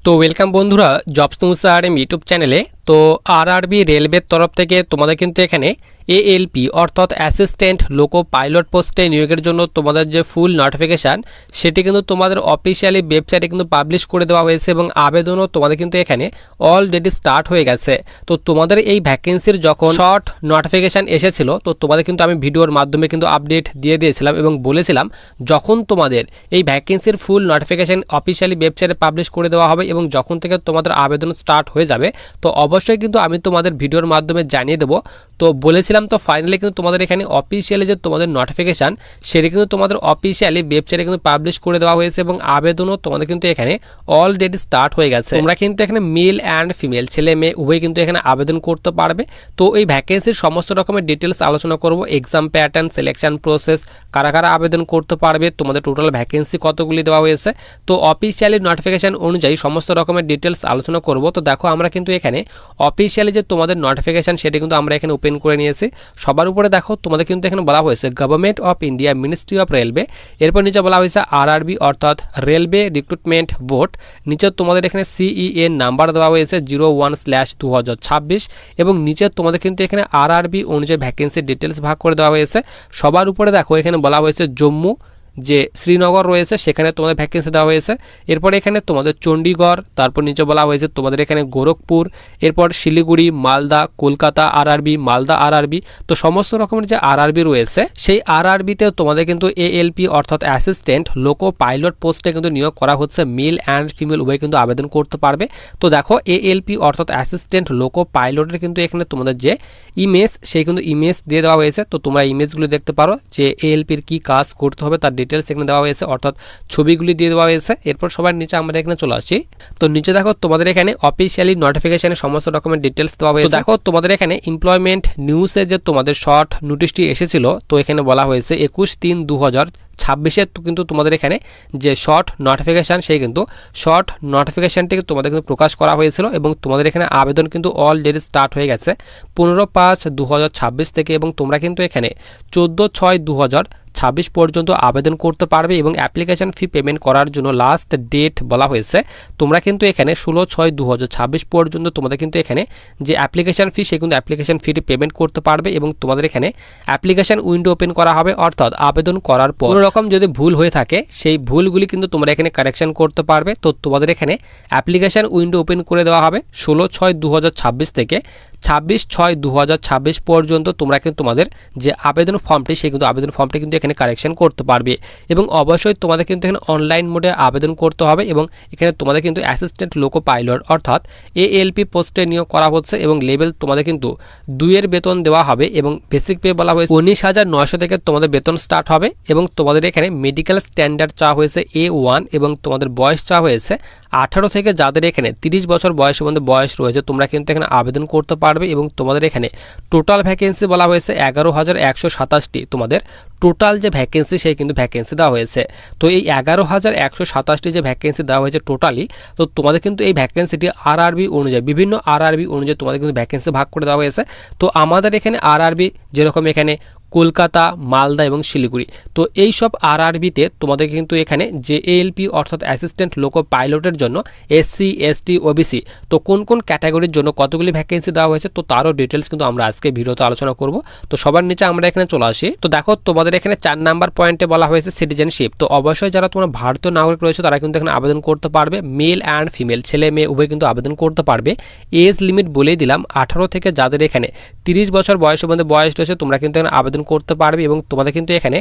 তো ওয়েলকাম বন্ধুরা, jobs news RM YouTube চ্যানেলে। তো আরআরবি রেলওয়ের তরফ থেকে তোমাদের কিন্তু এখানে এএলপি অর্থাৎ অ্যাসিস্ট্যান্ট লোকো পাইলট পোস্টে নিয়োগের জন্য তোমাদের যে ফুল নোটিফিকেশান সেটি কিন্তু তোমাদের অফিসিয়ালি ওয়েবসাইটে কিন্তু পাবলিশ করে দেওয়া হয়েছে এবং আবেদনও তোমাদের কিন্তু এখানে অলরেডি স্টার্ট হয়ে গেছে। তো তোমাদের এই ভ্যাকেন্সির যখন শর্ট নোটিফিকেশান এসেছিল তো তোমাদের কিন্তু আমি ভিডিওর মাধ্যমে কিন্তু আপডেট দিয়ে দিয়েছিলাম এবং বলেছিলাম যখন তোমাদের এই ভ্যাকেন্সির ফুল নোটিফিকেশান অফিসিয়ালি ওয়েবসাইটে পাবলিশ করে দেওয়া হবে এবং যখন থেকে তোমাদের আবেদন স্টার্ট হয়ে যাবে তো অবশ্যই কিন্তু আমি তোমাদের ভিডিওর মাধ্যমে জানিয়ে দেবো। তো বলেছিলাম তো ফাইনালি কিন্তু তোমাদের এখানে অফিসিয়ালি যে তোমাদের নোটিফিকেশান সেটি কিন্তু তোমাদের অফিসিয়ালি ওয়েবসাইটে কিন্তু পাবলিশ করে দেওয়া হয়েছে এবং আবেদনও তোমাদের কিন্তু এখানে অলরেডি স্টার্ট হয়ে গেছে। তোমরা কিন্তু এখানে মেল অ্যান্ড ফিমেল ছেলে মেয়ে উভয় কিন্তু এখানে আবেদন করতে পারবে। তো এই ভ্যাকেন্সির সমস্ত রকমের ডিটেলস আলোচনা করব, এক্সাম প্যাটার্ন, সিলেকশন প্রসেস, কারা কারা আবেদন করতে পারবে, তোমাদের টোটাল ভ্যাকেন্সি কতগুলি দেওয়া হয়েছে। তো অফিসিয়ালি নোটিফিকেশান অনুযায়ী সমস্ত রকমের ডিটেলস আলোচনা করব। তো দেখো আমরা কিন্তু এখানে অফিসিয়ালি যে তোমাদের নোটিফিকেশান সেটি কিন্তু আমরা এখানে ওপেন করে নিয়েছি। সবার উপরে দেখো তোমাদের কিন্তু এখানে বলা হয়েছে government of India ministry of railway, এরপর নিচে বলা হয়েছে আরআরবি অর্থাৎ রেলওয়ে রিক্রুটমেন্ট বোর্ড, নিচে তোমাদের এখানে সিইএ নাম্বার দেওয়া হয়েছে 01/2026 এবং নিচে তোমাদের কিন্তু এখানে আরআরবি অনুযায়ী ভ্যাকেন্সি ডিটেলস ভাগ করে দেওয়া হয়েছে। সবার উপরে দেখো এখানে বলা হয়েছে জম্মু যে শ্রীনগর রয়েছে সেখানে তোমাদের ভ্যাকেন্সি দেওয়া হয়েছে। এরপর এখানে তোমাদের চণ্ডীগড়, তারপর নিচে বলা হয়েছে তোমাদের এখানে গোরখপুর, এরপর শিলিগুড়ি, মালদা, কলকাতা আরআরবি, মালদা আরআরবি। তো সমস্ত রকমের যে আরআরবি রয়েছে সেই আরআরবিতে তোমাদের কিন্তু এএলপি অর্থাৎ অ্যাসিস্ট্যান্ট লোকো পাইলট পোস্টে কিন্তু নিয়োগ করা হচ্ছে। মেল অ্যান্ড ফিমেল উভয় কিন্তু আবেদন করতে পারবে। তো দেখো এএলপি অর্থাৎ অ্যাসিস্ট্যান্ট লোকো পাইলটের কিন্তু এখানে তোমাদের যে ইমেজ সেই কিন্তু ইমেজ দিয়ে দেওয়া হয়েছে। তো তোমরা ইমেজগুলো দেখতে পারো যে এএলপির কি কাজ করতে হবে তার ডিটেলস এখানে দেওয়া হয়েছে অর্থাৎ ছবিগুলি দিয়ে দেওয়া হয়েছে। এরপর সবার নিচে আমরা এখানে চলে আসি। তো নিচে দেখো তোমাদের এখানে অফিসিয়ালি নোটিফিকেশনে সমস্ত রকমের ডিটেলস দেওয়া হয়েছে। দেখো তোমাদের এখানে এমপ্লয়মেন্ট নিউজে যে তোমাদের শর্ট নোটিশটি এসেছিল তো এখানে বলা হয়েছে 21/3/2026 কিন্তু তোমাদের এখানে যে শর্ট নোটিফিকেশান সেই কিন্তু শর্ট নোটিফিকেশানটি তোমাদের কিন্তু প্রকাশ করা হয়েছিল এবং তোমাদের এখানে আবেদন কিন্তু অলরেডি স্টার্ট হয়ে গেছে 15/5/2026 থেকে এবং তোমরা কিন্তু এখানে 14/6/2026 পর্যন্ত আবেদন করতে পারবে এবং অ্যাপ্লিকেশন ফি পেমেন্ট করার জন্য লাস্ট ডেট বলা হয়েছে তোমরা কিন্তু এখানে 16/6/2026 পর্যন্ত তোমাদের কিন্তু এখানে যে অ্যাপ্লিকেশন ফি সেই কিন্তু অ্যাপ্লিকেশন ফিটি পেমেন্ট করতে পারবে এবং তোমাদের এখানে অ্যাপ্লিকেশন উইন্ডো ওপেন করা হবে অর্থাৎ আবেদন করার পর কোনো রকম যদি ভুল হয়ে থাকে সেই ভুলগুলি কিন্তু তোমরা এখানে কারেকশন করতে পারবে। তো তোমাদের এখানে অ্যাপ্লিকেশন উইন্ডো ওপেন করে দেওয়া হবে 16/6/2026 থেকে 26/6/2026 পর্যন্ত তোমরা কিন্তু তোমাদের যে আবেদন ফর্মটি সেই কিন্তু আবেদন ফর্মটি কিন্তু এখানে কারেকশন করতে পারবে এবং অবশ্যই তোমাদের কিন্তু এখানে অনলাইন মোডে আবেদন করতে হবে এবং এখানে তোমাদের কিন্তু অ্যাসিস্ট্যান্ট লোকো পাইলট অর্থাৎ এএলপি পোস্টে নিয়োগ করা হচ্ছে এবং লেভেল তোমাদের কিন্তু 2-এর বেতন দেওয়া হবে এবং বেসিক পে বলা হয়েছে 19,900 থেকে তোমাদের বেতন স্টার্ট হবে এবং তোমাদের এখানে মেডিকেল স্ট্যান্ডার্ড চাওয়া হয়েছে A1 এবং তোমাদের বয়স চাওয়া হয়েছে 18 থেকে যাদের এখানে 30 বছর বয়সের মধ্যে বয়স রয়েছে তোমরা কিন্তু এখানে আবেদন করতে পারবে এবং তোমাদের এখানে টোটাল ভ্যাকেন্সি বলা হয়েছে 11,127টি তোমাদের টোটাল যে ভ্যাকেন্সি সেই কিন্তু ভ্যাকেন্সি দেওয়া হয়েছে। তো এই 11,127টি যে ভ্যাকেন্সি দেওয়া হয়েছে টোটালি তো তোমাদের কিন্তু এই ভ্যাকেন্সিটি আরআরবি অনুযায়ী বিভিন্ন আরআরবি অনুযায়ী তোমাদের কিন্তু ভ্যাকেন্সি ভাগ করে দেওয়া হয়েছে। তো আমাদের এখানে আরআরবি যেরকম এখানে কলকাতা, মালদা এবং শিলিগুড়ি, তো এই সব আরআরবিতে তোমাদের কিন্তু এখানে যে এএলপি অর্থাৎ অ্যাসিস্ট্যান্ট লোকো পাইলটের জন্য এসসি, এসটি, ওবিসি তো কোন কোন ক্যাটাগরির জন্য কতগুলি ভ্যাকেন্সি দেওয়া হয়েছে তো তারও ডিটেলস কিন্তু আমরা আজকে ভিডিওতে আলোচনা করব। তো সবার নিচে আমরা এখানে চলে আসি। তো দেখো তোমাদের এখানে 4 নাম্বার পয়েন্টে বলা হয়েছে সিটিজেনশিপ। তো অবশ্যই যারা তোমরা ভারতীয় নাগরিক রয়েছে তারা কিন্তু এখানে আবেদন করতে পারবে। মেল অ্যান্ড ফিমেল ছেলে মেয়ে উভয় কিন্তু আবেদন করতে পারবে। এজ লিমিট বলেই দিলাম 18 থেকে যাদের এখানে 30 বছর বয়সের মধ্যে বয়স রয়েছে তোমরা কিন্তু এখানে আবেদন করতে পারবে এবং তোমাদের কিন্তু এখানে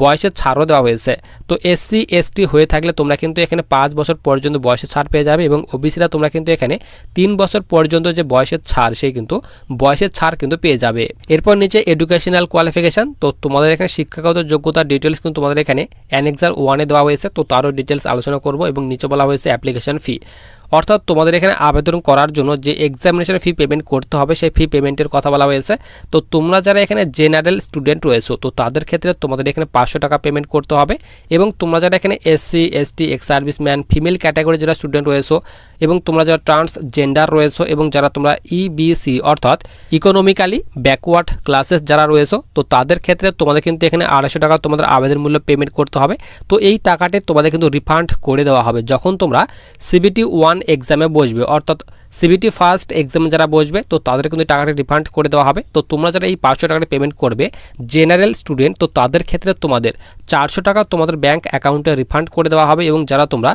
বয়সের ছাড়ও দেওয়া হয়েছে। তো এসসি, এসটি হয়ে থাকলে তোমরা কিন্তু এখানে 5 বছর পর্যন্ত বয়সের ছাড় পেয়ে যাবে এবং ওবিসিরা তোমরা কিন্তু এখানে 3 বছর পর্যন্ত যে বয়সের ছাড় সেই কিন্তু বয়সের ছাড় কিন্তু পেয়ে যাবে। এরপর নিচে এডুকেশনাল কোয়ালিফিকেশন, তো তোমাদের এখানে শিক্ষাগত যোগ্যতার ডিটেলস কিন্তু তোমাদের এখানে অ্যানেক্সার 1-এ দেওয়া হয়েছে তো তারও ডিটেলস আলোচনা করব এবং নিচে বলা হয়েছে অ্যাপ্লিকেশন ফি অর্থাৎ তোমাদের এখানে আবেদন করার জন্য যে এক্সামিনেশন ফি পেমেন্ট করতে হবে সেই ফি পেমেন্টের কথা বলা হয়েছে। তো তোমরা যারা এখানে জেনারেল স্টুডেন্ট রয়েছো তো তাদের ক্ষেত্রে তোমাদের এখানে 500 টাকা পেমেন্ট করতে হবে এবং তোমরা যারা এখানে SC, ST, ex serviceman, female category যারা স্টুডেন্ট রয়েছো এবং তোমরা যারা ট্রান্সজেন্ডার রয়েছো এবং যারা তোমরা ইবিসি অর্থাৎ ইকোনমিক্যালি ব্যাকওয়ার্ড ক্লাসেস যারা রয়েছো তো তাদের ক্ষেত্রে তোমাদের কিন্তু এখানে 250 টাকা তোমাদের আবেদন মূল্য পেমেন্ট করতে হবে। তো এই টাকাটি তোমাদের কিন্তু রিফান্ড করে দেওয়া হবে যখন তোমরা CBT 1 ওয়ান এক্সামে বসবে, অর্থাৎ সিবিটি ফার্স্ট এক্সামে যারা বসবে তো তাদের কিন্তু টাকাটা রিফান্ড করে দেওয়া হবে। তো তোমরা যারা এই 500 টাকাটা পেমেন্ট করবে জেনারেল স্টুডেন্ট, তো তাদের ক্ষেত্রে তোমাদের 400 টাকা তোমাদের ব্যাঙ্ক অ্যাকাউন্টে রিফান্ড করে দেওয়া হবে। এবং যারা তোমরা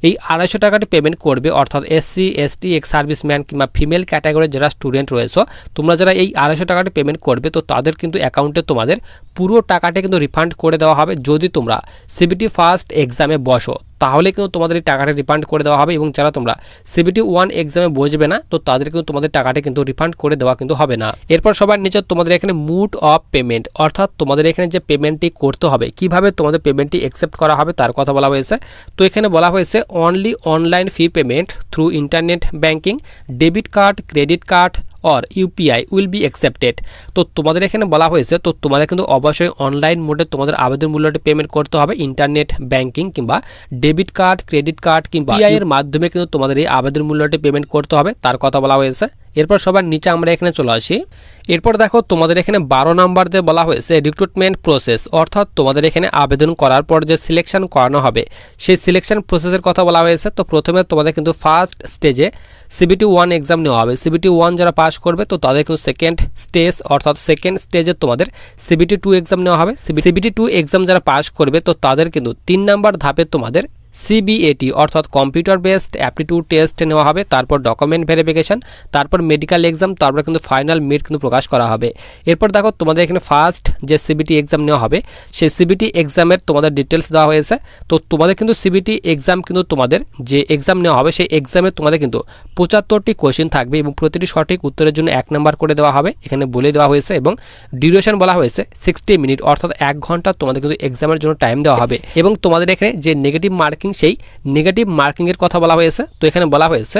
এই 250 টাকাটি পেমেন্ট করবে, অর্থাৎ এসসি এসটি এক্স সার্ভিসম্যান কিংবা ফিমেল ক্যাটাগরির যারা স্টুডেন্ট রয়েছে, তোমরা যারা এই 250 টাকাটি পেমেন্ট করবে তো তাদের কিন্তু অ্যাকাউন্টে তোমাদের পুরো টাকাটা কিন্তু রিফান্ড করে দেওয়া হবে। যদি তোমরা সিবিটি ফার্স্ট এক্সামে বসো তাহলে কিন্তু তোমাদের এই টাকাটা রিফান্ড করে দেওয়া হবে। এবং যারা তোমরা সিবিটি 1 এক্সামে বসবে না তো তাদের কিন্তু তোমাদের টাকাটা কিন্তু রিফান্ড করে দেওয়া কিন্তু হবে না। এরপর সবার নিচে তোমাদের এখানে মুড অফ পেমেন্ট, অর্থাৎ তোমাদের এখানে যে পেমেন্টটি করতে হবে, কিভাবে তোমাদের পেমেন্টটি অ্যাকসেপ্ট করা হবে তার কথা বলা হয়েছে। তো এখানে বলা হয়েছে only online fee payment through internet banking, debit card, credit card or UPI will be accepted. তো তোমাদের এখানে বলা হয়েছে তো তোমাদের কিন্তু অবশ্যই অনলাইন মোডে তোমাদের আবেদন মূল্যটি পেমেন্ট করতে হবে। ইন্টারনেট ব্যাঙ্কিং কিংবা ডেবিট কার্ড, ক্রেডিট কার্ড কিংবা ইউপিআই এর মাধ্যমে কিন্তু তোমাদের এই আবেদন মূল্যটি পেমেন্ট করতে হবে তার কথা বলা হয়েছে। এরপর সবার নিচে আমরা এখানে চলে আসি। এরপর দেখো তোমাদের এখানে 12 নাম্বার দিয়ে বলা হয়েছে রিক্রুটমেন্ট প্রসেস, অর্থাৎ তোমাদের এখানে আবেদন করার পর যে সিলেকশন করানো হবে সেই সিলেকশন প্রসেসের কথা বলা হয়েছে। তো প্রথমে তোমাদের কিন্তু ফার্স্ট স্টেজে সিবিটি 1 এক্সাম নেওয়া হবে। সিবিটি 1 যারা পাস করবে তো তাদের কিন্তু সেকেন্ড স্টেজ, অর্থাৎ সেকেন্ড স্টেজে তোমাদের সিবিটি 2 এক্সাম নেওয়া হবে। সিবিটি 2 এক্সাম যারা পাস করবে তো তাদের কিন্তু 3 নাম্বার ধাপে তোমাদের সিবিএটি অর্থাৎ কম্পিউটার বেসড অ্যাপটিটিউড টেস্ট নেওয়া হবে, তারপর ডকুমেন্ট ভেরিফিকেশন, তারপর মেডিকেল এক্সাম, তারপর কিন্তু ফাইনাল মিড কিন্তু প্রকাশ করা হবে। এরপর দেখো তোমাদের এখানে ফার্স্ট যে সিবিটি এক্সাম নেওয়া হবে সেই সিবিটি এক্সামের তোমাদের ডিটেলস দেওয়া হয়েছে। তো তোমাদের কিন্তু সিবিটি এক্সাম কিন্তু তোমাদের যে এক্সাম নেওয়া হবে সেই এক্সামে তোমাদের কিন্তু 75টি কোয়েশ্চেন থাকবে এবং প্রতিটি সঠিক উত্তরের জন্য 1 নাম্বার করে দেওয়া হবে, এখানে বলে দেওয়া হয়েছে। এবং ডিউরেশন বলা হয়েছে 60 মিনিট, অর্থাৎ 1 ঘন্টা তোমাদের কিন্তু এক্সামের জন্য টাইম দেওয়া হবে। এবং তোমাদের এখানে যে নেগেটিভ মার্কিং সেই নেগেটিভ মার্কিং এর কথা বলা হয়েছে। তো এখানে বলা হয়েছে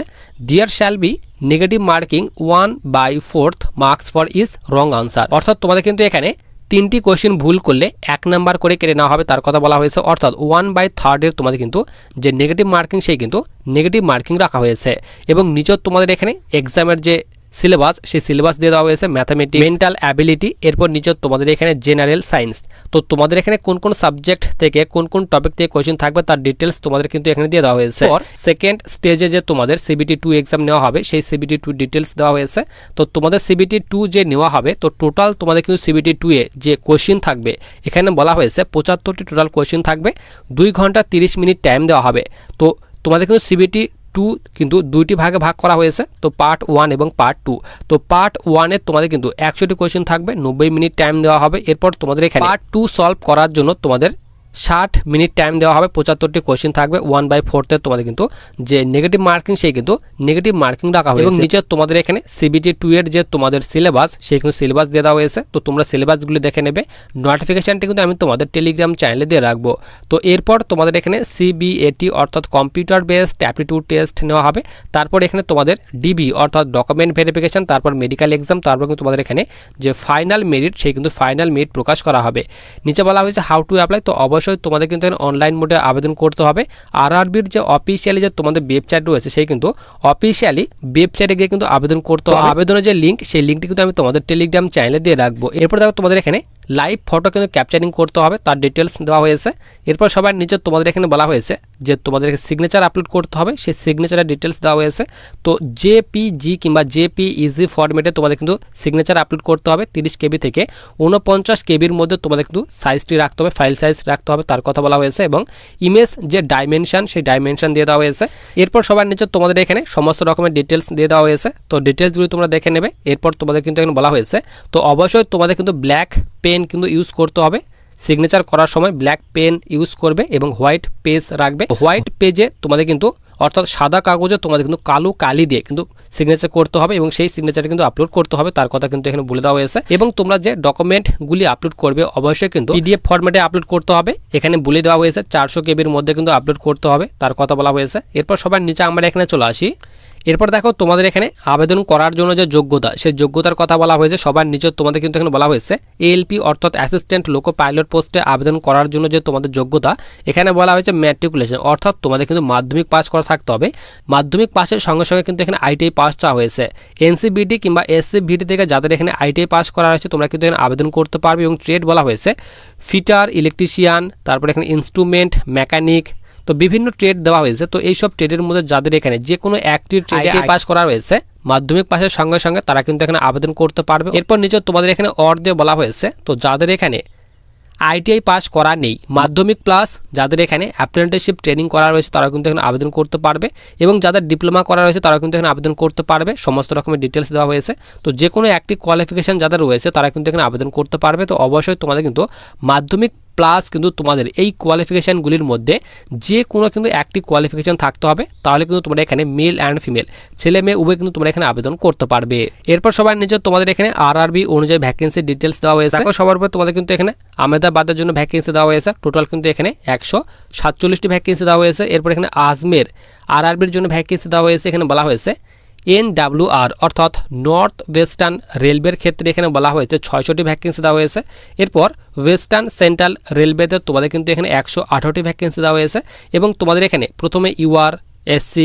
there shall be negative marking 1/4 marks for each wrong answer, অর্থাৎ তোমাদের কিন্তু এখানে 3টি কোয়েশ্চেন ভুল করলে 1 নাম্বার করে কেটে নেওয়া হবে তার কথা বলা হয়েছে, অর্থাৎ 1/3 এর তোমাদের কিন্তু যে নেগেটিভ মার্কিং সেই কিন্তু নেগেটিভ মার্কিং রাখা হয়েছে। এবং নিচে তোমাদের এখানে এক্সামের যে সিলেবাস সেই সিলেবাস দিয়ে দেওয়া হয়েছে ম্যাথামেটিক্স, মেন্টাল অ্যাবিলিটি, এরপর নিচে তোমাদের এখানে জেনারেল সায়েন্স। তো তোমাদের এখানে কোন কোন সাবজেক্ট থেকে কোন কোন টপিক থেকে কোয়েশ্চেন থাকবে তার ডিটেলস তোমাদের কিন্তু এখানে দিয়ে দেওয়া হয়েছে। সেকেন্ড স্টেজে যে তোমাদের সিবিটি 2 এক্সাম নেওয়া হবে সেই সিবিটি 2 ডিটেলস দেওয়া হয়েছে। তো তোমাদের সিবিটি 2 যে নেওয়া হবে তো টোটাল তোমাদের কিন্তু সিবিটি 2 এ যে কোয়েশ্চেন থাকবে এখানে বলা হয়েছে 75টি টোটাল কোয়েশ্চেন থাকবে, 2 ঘন্টা 30 মিনিট টাইম দেওয়া হবে। তো তোমাদের কিন্তু সিবিটি 2 কিন্তু 2টি ভাগে ভাগ করা হয়েছে, তো পার্ট 1 এবং পার্ট 2। তো পার্ট 1 এর তোমাদের কিন্তু 100টি কোয়েশ্চেন থাকবে, 90 মিনিট টাইম দেওয়া হবে। এরপর তোমাদের এখানে পার্ট 2 সলভ করার জন্য তোমাদের 60 মিনিট টাইম দেওয়া হবে, 75টি কোয়েশ্চেন থাকবে। 1/4 তোমাদের কিন্তু যে নেগেটিভ মার্কিং সেই কিন্তু নেগেটিভ মার্কিং রাখা হয়েছে। এবং নিচে তোমাদের এখানে সিবিটি 2 এর যে তোমাদের সিলেবাস সেই কিন্তু সিলেবাস দিয়ে দেওয়া হয়েছে। তো তোমরা সিলেবাসগুলি দেখে নেবে, নোটিফিকেশনটা কিন্তু আমি তোমাদের টেলিগ্রাম চ্যানেলে দিয়ে রাখবো। তো এরপর তোমাদের এখানে সিবিএটি অর্থাৎ কম্পিউটার বেসড অ্যাপটিটিউড টেস্ট নেওয়া হবে, তারপর এখানে তোমাদের ডিবি অর্থাৎ ডকুমেন্ট ভেরিফিকেশন, তারপর মেডিকেল এক্সাম, তারপর কিন্তু তোমাদের এখানে যে ফাইনাল মেরিট সেই কিন্তু ফাইনাল মেরিট প্রকাশ করা হবে। নিচে বলা হয়েছে হাউ টু অ্যাপ্লাই, তো অবশ্যই তোমাদের কিন্তু অনলাইন মোডে আবেদন করতে হবে। আরআরবির যে অফিসিয়ালি যে তোমাদের ওয়েবসাইট রয়েছে সেই কিন্তু অফিসিয়ালি ওয়েবসাইটে গিয়ে কিন্তু আবেদন করতে হবে। আবেদনের যে লিঙ্ক সেই লিঙ্কটি কিন্তু আমি তোমাদের টেলিগ্রাম চ্যানেলে দিয়ে রাখবো। এরপর দেখো তোমাদের এখানে লাইভ ফটো কিন্তু ক্যাপচারিং করতে হবে, তার ডিটেলস দেওয়া হয়েছে। এরপর সবার নিচে তোমাদের এখানে বলা হয়েছে যে তোমাদের সিগনেচার আপলোড করতে হবে, সেই সিগনেচারের ডিটেলস দেওয়া হয়েছে। তো জেপিজি কিংবা জেপিইজি ফরম্যাটে তোমাদের কিন্তু সিগনেচার আপলোড করতে হবে। 30 কেবি থেকে 49 কেবির মধ্যে তোমাদের কিন্তু সাইজটি রাখতে হবে, ফাইল সাইজ রাখতে হবে তার কথা বলা হয়েছে। এবং ইমেজ যে ডাইমেনশন সেই ডাইমেনশন দিয়ে দেওয়া হয়েছে। এরপর সবার নিচে তোমাদের এখানে সমস্ত রকমের ডিটেলস দিয়ে দেওয়া হয়েছে, তো ডিটেলসগুলি তোমরা দেখে নেবে। এরপর তোমাদের কিন্তু এখানে বলা হয়েছে তো অবশ্যই তোমাদের কিন্তু ব্ল্যাক পেন কিন্তু ইউজ করতে হবে, সিগনেচার করার সময় ব্ল্যাক পেন ইউজ করবে এবং হোয়াইট পেজ রাখবে। হোয়াইট পেজে তোমাদের কিন্তু অর্থাৎ সাদা কাগজে তোমাদের কিন্তু কালো কালি দিয়ে কিন্তু সিগনেচার করতে হবে এবং সেই সিগনেচারটা কিন্তু আপলোড করতে হবে তার কথা কিন্তু এখানে বলে দেওয়া হয়েছে। এবং তোমরা যে ডকুমেন্টগুলি আপলোড করবে অবশ্যই কিন্তু পিডিএফ ফরম্যাটে আপলোড করতে হবে, এখানে বলে দেওয়া হয়েছে 400 কেবির মধ্যে কিন্তু আপলোড করতে হবে তার কথা বলা হয়েছে। এরপর সবার নিচে আমরা এখানে চলে আসি। এরপর দেখো তোমাদের এখানে আবেদন করার জন্য যে যোগ্যতা সেই যোগ্যতার কথা বলা হয়েছে। সবার নিচে তোমাদের কিন্তু এখানে বলা হয়েছে এএলপি অর্থাৎ অ্যাসিস্ট্যান্ট লোকো পাইলট পোস্টে আবেদন করার জন্য যে তোমাদের যোগ্যতা এখানে বলা হয়েছে ম্যাট্রিকুলেশন, অর্থাৎ তোমাদের কিন্তু মাধ্যমিক পাস করা থাকতে হবে। মাধ্যমিক পাসের সঙ্গে সঙ্গে কিন্তু এখানে আইটিআই পাস চাওয়া হয়েছে। এনসিবিটি কিংবা এসসিবিটি থেকে যাদের এখানে আইটিআই পাস করা হয়েছে তোমরা কিন্তু এখানে আবেদন করতে পারবে। এবং ট্রেড বলা হয়েছে ফিটার, ইলেকট্রিশিয়ান, তারপর এখানে ইনস্ট্রুমেন্ট মেকানিক, তো বিভিন্ন ট্রেড দেওয়া হয়েছে। তো এই সব ট্রেডের মধ্যে যাদের এখানে যে কোনো একটি ট্রেডে পাস করা রয়েছে মাধ্যমিক পাশের সঙ্গে সঙ্গে তারা কিন্তু এখানে আবেদন করতে পারবে। এরপর নিচে তোমাদের এখানে অর দিয়ে বলা হয়েছে, তো যাদের এখানে আইটিআই পাস করা নেই, মাধ্যমিক প্লাস যাদের এখানে অ্যাপ্রেন্টিসশিপ ট্রেনিং করা রয়েছে তারা কিন্তু এখানে আবেদন করতে পারবে, এবং যাদের ডিপ্লোমা করা রয়েছে তারা কিন্তু এখানে আবেদন করতে পারবে। সমস্ত রকমের ডিটেলস দেওয়া হয়েছে। তো যে কোনো একটি কোয়ালিফিকেশান যাদের রয়েছে তারা কিন্তু এখানে আবেদন করতে পারবে। তো অবশ্যই তোমাদের কিন্তু মাধ্যমিক প্লাস কিন্তু তোমাদের এই কোয়ালিফিকেশানগুলির মধ্যে যে কোনো কিন্তু একটি কোয়ালিফিকেশান থাকতে হবে, তাহলে কিন্তু তোমরা এখানে মেল অ্যান্ড ফিমেল ছেলে মেয়ে উভয় কিন্তু তোমরা এখানে আবেদন করতে পারবে। এরপর সবার নিচে তোমাদের এখানে আরআরবি অনুযায়ী ভ্যাকেন্সি ডিটেলস দেওয়া হয়েছে। সবার উপর তোমাদের কিন্তু এখানে আহমেদাবাদের জন্য ভ্যাকেন্সি দেওয়া হয়েছে, টোটাল কিন্তু এখানে 147টি ভ্যাকেন্সি দেওয়া হয়েছে। এরপর এখানে আজমের আরআরবির জন্য ভ্যাকেন্সি দেওয়া হয়েছে, এখানে বলা হয়েছে NWR অর্থাৎ নর্থ ওয়েস্টার্ন রেলওয়ের ক্ষেত্রে এখানে বলা হয়েছে 600টি ভ্যাকেন্সি দেওয়া হয়েছে। এরপর ওয়েস্টার্ন সেন্ট্রাল রেলওয়েতে তোমাদের কিন্তু এখানে 118টি ভ্যাকেন্সি দেওয়া হয়েছে, এবং তোমাদের এখানে প্রথমে UR SC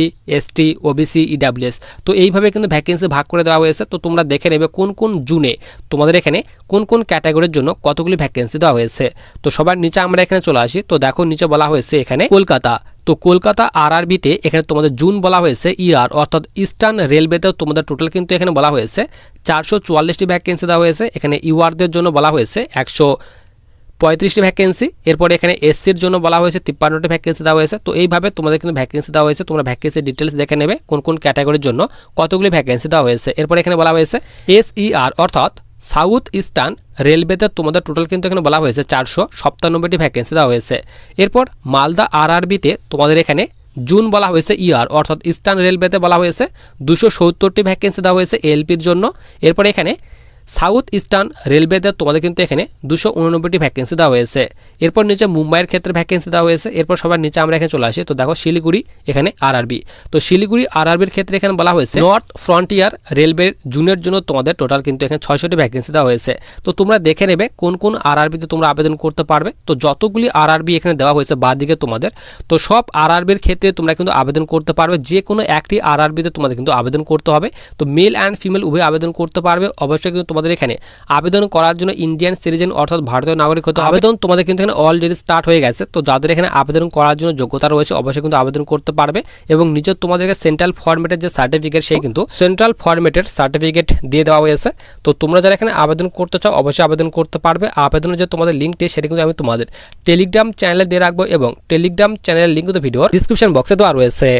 ST OBC EWS, তো এইভাবে কিন্তু ভ্যাকেন্সি ভাগ করে দেওয়া হয়েছে। তো তোমরা দেখে নেবে কোন কোন জুনে তোমাদের এখানে কোন কোন ক্যাটাগরির জন্য কতগুলি ভ্যাকেন্সি দেওয়া হয়েছে। তো সবার নিচে আমরা এখানে চলে আসি। তো দেখো নিচে বলা হয়েছে এখানে কলকাতা, তো কলকাতা আরআরবিতে এখানে তোমাদের জুন বলা হয়েছে ER অর্থাৎ ইস্টার্ন রেলওয়েতেও তোমাদের টোটাল কিন্তু এখানে বলা হয়েছে 444টি ভ্যাকেন্সি দেওয়া হয়েছে। এখানে URদের জন্য বলা হয়েছে 135টি ভ্যাকেন্সি। এরপরে এখানে SCর জন্য বলা হয়েছে 53টি ভ্যাকেন্সি দেওয়া হয়েছে। তো এইভাবে তোমাদের কিন্তু ভ্যাকেন্সি দেওয়া হয়েছে, তোমরা ভ্যাকেন্সি ডিটেলস দেখে নেবে কোন কোন ক্যাটাগরির জন্য কতগুলি ভ্যাকেন্সি দেওয়া হয়েছে। এরপর এখানে বলা হয়েছে SER অর্থাৎ সাউথ ইস্টার্ন রেলওয়েতে তোমাদের টোটাল কিন্তু এখানে বলা হয়েছে 497টি ভ্যাকেন্সি দেওয়া হয়েছে। এরপর মালদা আরআরবিতে তোমাদের এখানে জুন বলা হয়েছে ER অর্থাৎ ইস্টার্ন রেলওয়েতে বলা হয়েছে 270টি ভ্যাকেন্সি দেওয়া হয়েছে এলপির জন্য। এরপর এখানে সাউথ ইস্টার্ন রেলওয়েতে তোমাদের কিন্তু এখানে 289টি ভ্যাকেন্সি দেওয়া হয়েছে। এরপর নিচে মুম্বাইয়ের ক্ষেত্রে ভ্যাকেন্সি দেওয়া হয়েছে। এরপর সবার নিচে আমরা এখানে চলে আসি। তো দেখো শিলিগুড়ি এখানে আরআরবি, তো শিলিগুড়ি আরআরবির ক্ষেত্রে এখানে বলা হয়েছে নর্থ ফ্রন্টিয়ার রেলওয়ের জুনের জন্য তোমাদের টোটাল কিন্তু এখানে 600টি ভ্যাকেন্সি দেওয়া হয়েছে। তো তোমরা দেখে নেবে কোন কোন আরআরবিতে তোমরা আবেদন করতে পারবে। তো যতগুলি আরআরবি এখানে দেওয়া হয়েছে বাদিকে তোমাদের, তো সব আরআরবির ক্ষেত্রে তোমরা কিন্তু আবেদন করতে পারবে। যে কোনো একটি আরআরবিতে তোমাদের কিন্তু আবেদন করতে হবে। তো মেল অ্যান্ড ফিমেল উভয় আবেদন করতে পারবে। অবশ্যই কিন্তু তোমাদের এখানে আবেদন করার জন্য ইন্ডিয়ান সিটিজেন অর্থাৎ ভারতীয় নাগরিক হতে হবে। আবেদন তোমাদের কিন্তু এখানে অলরেডি স্টার্ট হয়ে গেছে। তো যাদের এখানে আবেদন করার জন্য যোগ্যতা রয়েছে অবশ্যই কিন্তু আবেদন করতে পারবে, এবং নিচে তোমাদেরকে সেন্ট্রাল ফরম্যাটের যে সার্টিফিকেট সেই কিন্তু সেন্ট্রাল ফরম্যাটের সার্টিফিকেট দিয়ে দেওয়া হয়েছে। তো তোমরা যারা এখানে আবেদন করতে চাও অবশ্যই আবেদন করতে পারবে। আবেদনের যে তোমাদের লিঙ্কটি সেটা কিন্তু আমি তোমাদের টেলিগ্রাম চ্যানেলে দিয়ে রাখবো, এবং টেলিগ্রাম চ্যানেলের লিঙ্ক কিন্তু ভিডিওর ডিসক্রিপশন বক্সে দেওয়া রয়েছে।